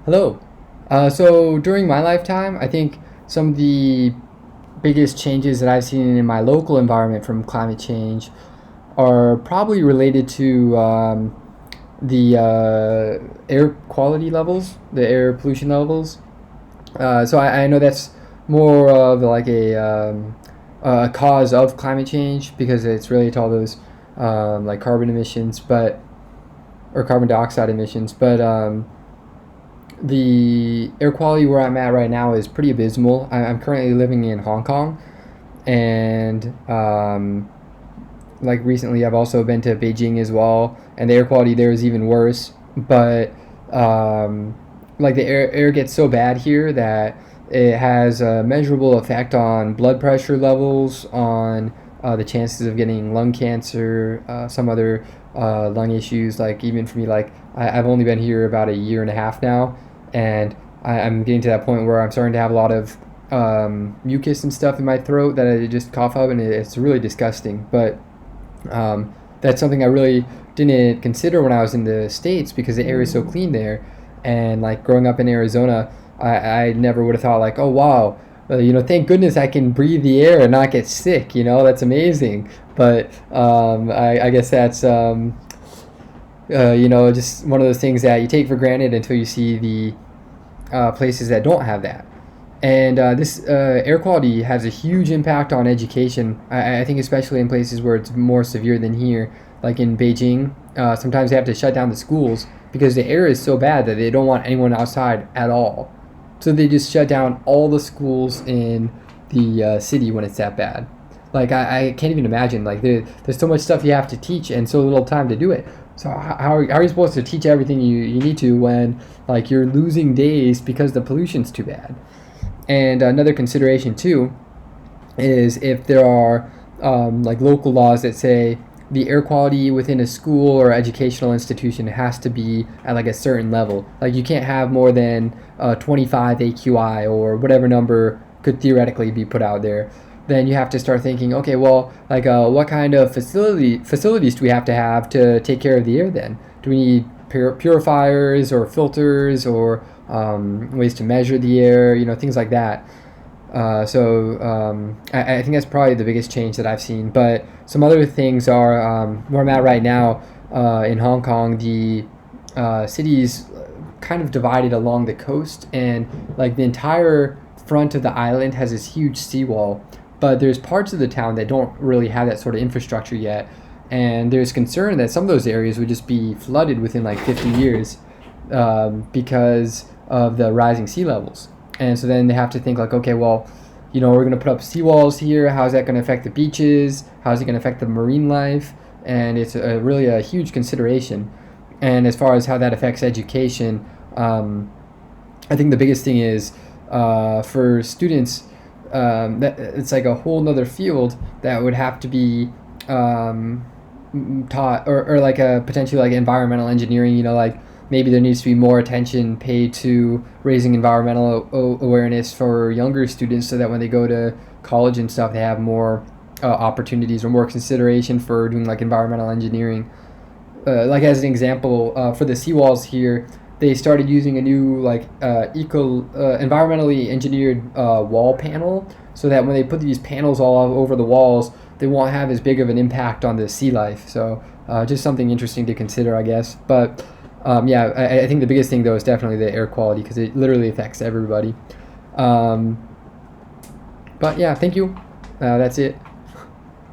Hello. So during my lifetime, I think some of the biggest changes that I've seen in my local environment from climate change are probably related to the air quality levels, the air pollution levels. So I know that's more of like a cause of climate change because it's related to all those like carbon emissions, but or carbon dioxide emissions. But the air quality where I'm at right now is pretty abysmal. I'm currently living in Hong Kong, and like recently I've also been to Beijing as well, and the air quality there is even worse. But um, like the air gets so bad here that it has a measurable effect on blood pressure levels, on the chances of getting lung cancer, some other lung issues. Like even for me, like I've only been here about a year and a half now, and I'm getting to that point where I'm starting to have a lot of mucus and stuff in my throat that I just cough up, and it's really disgusting. But that's something I really didn't consider when I was in the States because the air is so clean there. And like growing up in Arizona, I never would have thought like, oh wow, thank goodness I can breathe the air and not get sick. That's amazing. But I guess that's just one of those things that you take for granted until you see the places that don't have that. And this air quality has a huge impact on education. I think especially in places where it's more severe than here, like in Beijing. Sometimes they have to shut down the schools because the air is so bad that they don't want anyone outside at all. So they just shut down all the schools in the city when it's that bad. Like I can't even imagine. Like there's so much stuff you have to teach and so little time to do it. So how are you supposed to teach everything you need to when like you're losing days because the pollution's too bad? And another consideration too is if there are like local laws that say the air quality within a school or educational institution has to be at like a certain level. Like you can't have more than 25 AQI or whatever number could theoretically be put out there. Then you have to start thinking, okay, well, like what kind of facilities do we have to take care of the air? Then do we need purifiers or filters or ways to measure the air? Things like that. I think that's probably the biggest change that I've seen. But some other things are where I'm at right now in Hong Kong. The city's kind of divided along the coast, and like the entire front of the island has this huge seawall. But there's parts of the town that don't really have that sort of infrastructure yet, and there's concern that some of those areas would just be flooded within like 50 years because of the rising sea levels. And so then they have to think like, okay, well, we're going to put up seawalls here. How's that going to affect the beaches? How's it going to affect the marine life? And it's really a huge consideration. And as far as how that affects education, I think the biggest thing is for students, that it's like a whole nother field that would have to be taught, or like a potentially like environmental engineering. Like maybe there needs to be more attention paid to raising environmental awareness for younger students so that when they go to college and stuff, they have more opportunities or more consideration for doing like environmental engineering. Like as an example, for the seawalls here, they started using a new like environmentally engineered wall panel, so that when they put these panels all over the walls, they won't have as big of an impact on the sea life. So just something interesting to consider, I guess. But yeah, I think the biggest thing though is definitely the air quality because it literally affects everybody. But yeah, thank you. That's it.